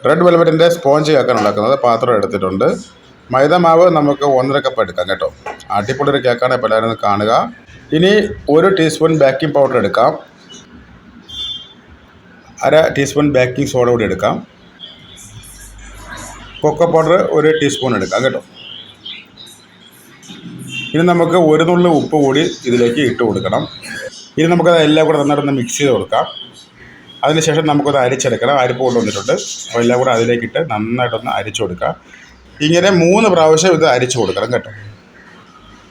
Red വെൽവെറ്റിൻ്റെ sponge കേക്കാണ് ഉണ്ടാക്കുന്നത്. പാത്രം എടുത്തിട്ടുണ്ട്. മൈദ മാവ് നമുക്ക് 1.5 കപ്പ് എടുക്കാം കേട്ടോ. അടിപൊളി ഒരു കേക്കാണ്. ഇപ്പോൾ എല്ലാവരും കാണുക. ഇനി 1 ടീസ്പൂൺ ബേക്കിംഗ് പൗഡർ എടുക്കാം. 1/2 ടീസ്പൂൺ ബേക്കിംഗ് സോഡ കൂടി എടുക്കാം. കൊക്കോ പൗഡർ 1 ടീസ്പൂൺ എടുക്കാം കേട്ടോ. ഇനി നമുക്ക് 1 നുള്ളി ഉപ്പ് കൂടി ഇതിലേക്ക് ഇട്ട് കൊടുക്കണം. ഇനി നമുക്കത് എല്ലാം കൂടെ നന്നായിട്ടൊന്ന് മിക്സ് ചെയ്ത് കൊടുക്കാം. അതിനുശേഷം നമുക്കത് അരിച്ചെടുക്കണം. അരിപ്പ് കൊണ്ടുവന്നിട്ടുണ്ട്. അപ്പോൾ എല്ലാം കൂടെ അതിലേക്കിട്ട് നന്നായിട്ടൊന്ന് അരിച്ചു കൊടുക്കാം. ഇങ്ങനെ 3 പ്രാവശ്യം ഇത് അരിച്ചു കൊടുക്കണം കേട്ടോ.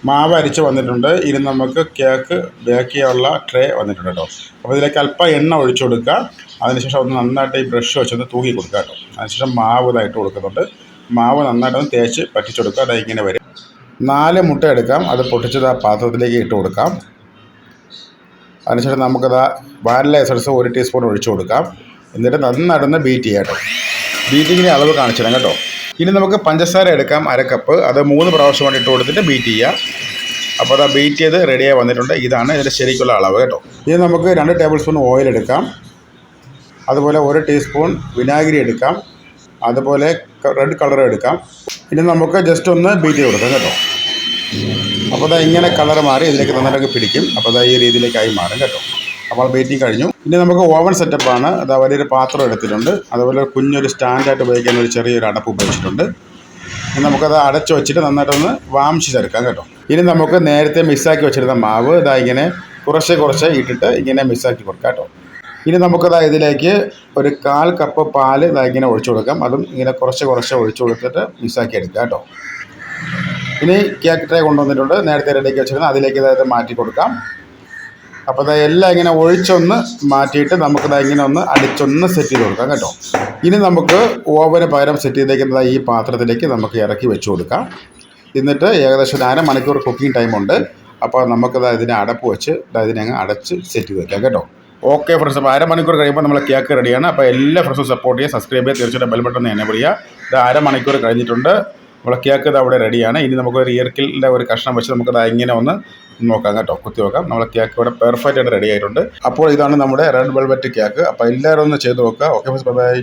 മാവ് അരിച്ച് വന്നിട്ടുണ്ട്. ഇനി നമുക്ക് കേക്ക് ബേക്ക് ചെയ്യാനുള്ള ട്രേ വന്നിട്ടുണ്ട് കേട്ടോ. അപ്പോൾ ഇതിലേക്ക് അല്പം എണ്ണ ഒഴിച്ചു കൊടുക്കുക. അതിനുശേഷം ഒന്ന് നന്നായിട്ട് ഈ ബ്രഷ് വെച്ചൊന്ന് തൂക്കി കൊടുക്കുക കേട്ടോ. അതിനുശേഷം മാവ് ഇതായിട്ട് കൊടുക്കുന്നുണ്ട്. മാവ് നന്നായിട്ടൊന്ന് തേച്ച് പറ്റിച്ചു കൊടുക്കുക. അത് ഇങ്ങനെ വരും. 4 മുട്ട എടുക്കാം. അത് പൊട്ടിച്ചത് ആ പാത്രത്തിലേക്ക് ഇട്ട് കൊടുക്കാം. അതിനുശേഷം നമുക്കത് വാനില എസൻസ് 1 ടീസ്പൂൺ ഒഴിച്ചു കൊടുക്കാം. എന്നിട്ട് നന്നായിട്ടൊന്ന് ബീറ്റ് ചെയ്യാം കേട്ടോ. ബീറ്റിങ്ങിൻ്റെ അളവ് കാണിച്ചു തരാം കേട്ടോ. ഇനി നമുക്ക് പഞ്ചസാര എടുക്കാം 1/2 കപ്പ്. അത് 3 പ്രാവശ്യമായിട്ട് ഇട്ട് കൊടുത്തിട്ട് ബീറ്റ് ചെയ്യുക. അപ്പോൾ അത് ബീറ്റ് ചെയ്ത് റെഡിയായി വന്നിട്ടുണ്ട്. ഇതാണ് ഇതിൻ്റെ ശരിക്കുള്ള അളവ് കേട്ടോ. ഇനി നമുക്ക് 2 ടേബിൾ സ്പൂൺ ഓയിൽ എടുക്കാം. അതുപോലെ 1 ടീസ്പൂൺ വിനാഗിരി എടുക്കാം. അതുപോലെ റെഡ് കളർ എടുക്കാം. ഇനി നമുക്ക് ജസ്റ്റ് ഒന്ന് ബീറ്റ് ചെയ്ത് കൊടുക്കാം കേട്ടോ. അപ്പോൾ അത് ഇങ്ങനെ കളർ മാറി ഇതിലേക്ക് നന്നായിട്ട് പിടിക്കും. അപ്പോൾ അത് ഈ രീതിയിലേക്കായി മാറും കേട്ടോ. അപ്പോൾ ബീറ്റിംഗ് കഴിഞ്ഞു. ഇനി നമുക്ക് ഓവൻ സെറ്റപ്പാണ്. അത് വലിയൊരു പാത്രം എടുത്തിട്ടുണ്ട്. അതുപോലെ കുഞ്ഞൊരു സ്റ്റാൻഡായിട്ട് ഉപയോഗിക്കാൻ ഒരു ചെറിയൊരു അടപ്പ് ഉപയോഗിച്ചിട്ടുണ്ട്. ഇനി നമുക്കത് അടച്ചു വെച്ചിട്ട് നന്നായിട്ടൊന്ന് വാമിച്ചെടുക്കാം കേട്ടോ. ഇനി നമുക്ക് നേരത്തെ മിക്സാക്കി വെച്ചിരുന്ന മാവ് ഇതാ ഇങ്ങനെ കുറച്ച് ഇട്ടിട്ട് ഇങ്ങനെ മിക്സാക്കി കൊടുക്കാം കേട്ടോ. ഇനി നമുക്കത് ഇതിലേക്ക് ഒരു 1/4 കപ്പ് പാൽ ഇതാ ഇങ്ങനെ ഒഴിച്ചു കൊടുക്കാം. അതും ഇങ്ങനെ കുറച്ച് ഒഴിച്ചു കൊടുത്തിട്ട് മിക്സാക്കി എടുക്കാം കേട്ടോ. ഇനി കേക്ക് ട്രേ കൊണ്ടുവന്നിട്ടുണ്ട്. നേരത്തെ റെഡിയാക്കി വെച്ചിരുന്ന അതിലേക്ക് ഇതായത് മാറ്റി കൊടുക്കാം. അപ്പോൾ അത് എല്ലാം ഇങ്ങനെ ഒഴിച്ചൊന്ന് മാറ്റിയിട്ട് നമുക്കത് ഇങ്ങനെ ഒന്ന് അടിച്ചൊന്ന് സെറ്റ് ചെയ്ത് കൊടുക്കാം കേട്ടോ. ഇനി നമുക്ക് ഓവന് പകരം സെറ്റ് ചെയ്തേക്കുന്നത് ഈ പാത്രത്തിലേക്ക് നമുക്ക് ഇറക്കി വെച്ച് കൊടുക്കാം. എന്നിട്ട് ഏകദേശം 1/2 മണിക്കൂർ കുക്കിംഗ് ടൈമുണ്ട്. അപ്പോൾ നമുക്കത് ഇതിനെ അടപ്പ് വെച്ച് ഇതിനെ അങ്ങ് അടച്ച് സെറ്റ് ചെയ്ത് വയ്ക്കാം കേട്ടോ. ഓക്കെ ഫ്രണ്ട്സ്, അപ്പോൾ 1/2 മണിക്കൂർ കഴിയുമ്പോൾ നമ്മൾ കേക്ക് റെഡിയാണ്. അപ്പോൾ എല്ലാ ഫ്രണ്ട്സും സപ്പോർട്ട് ചെയ്യുക, സബ്സ്ക്രൈബ് ചെയ്യുക, തീർച്ചയായിട്ടും ബെൽ ബട്ടൺ എനേബിൾ ചെയ്യുക. ഇത് 1/2 മണിക്കൂർ കഴിഞ്ഞിട്ടുണ്ട്. നമ്മളെ കേക്ക് ഇത് അവിടെ റെഡിയാണ്. ഇനി നമുക്കൊരു ഇയർക്കിലിൻ്റെ ഒരു കഷ്ണം വെച്ച് നമുക്കത് ഇങ്ങനെ ഒന്ന് നോക്കാം കേട്ടോ, കുത്തി നോക്കാം. നമ്മളെ കേക്ക് ഇവിടെ പെർഫെക്റ്റ് ആയിട്ട് റെഡി ആയിട്ടുണ്ട്. അപ്പോൾ ഇതാണ് നമ്മുടെ റെഡ് വെൽവെറ്റ് കേക്ക്. അപ്പോൾ എല്ലാവരും ഒന്ന് ചെയ്ത് നോക്കുക. Okay friends, bye bye.